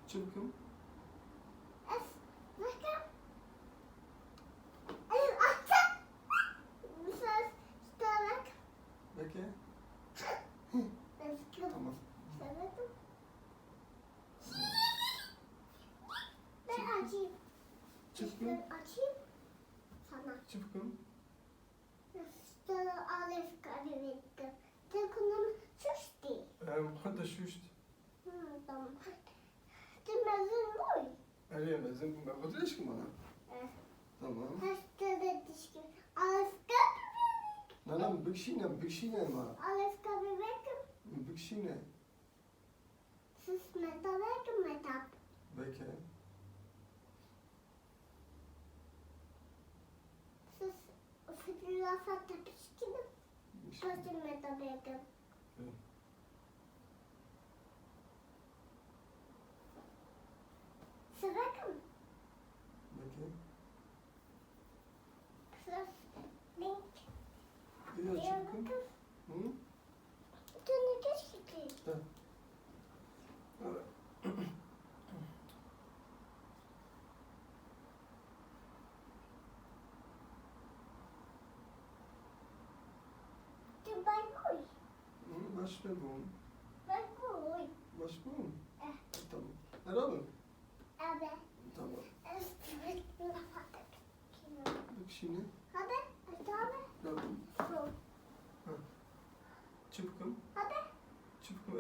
Çıpkım. Bakın. Ay, açın. Bu ses tutarak. Bekle. Tamam. Severim. Ben açayım. Çıpkım. Açayım. Sana. Çıpkım. Sana alef kaybettim. Telefonum suçtu. Hadi şuşt. Tamam. Demezin boy. Arayamazsın. Ben bakacağım bana. Tamam. Hasta dişki. Alef kaybettim. Nana bikşine ma. Alef kaybettim. Bikşine. Sus metap. Bekle. Sus filafa tapışkinem. Sus metap. Sırakım. Bekle. Sus link. Bir çıpkım. Hı? Dönü dişki. Tamam. Evet. Dubai boy. Başla bu. Ben boy. Başla bu. Tamam. Herhalde. Abi. Tamam. Evet. Filafa tapışkinem. Bikşine. Hadi. Hadi. Tamam. Hadi. Çıpkım. Hadi. Çıpkım.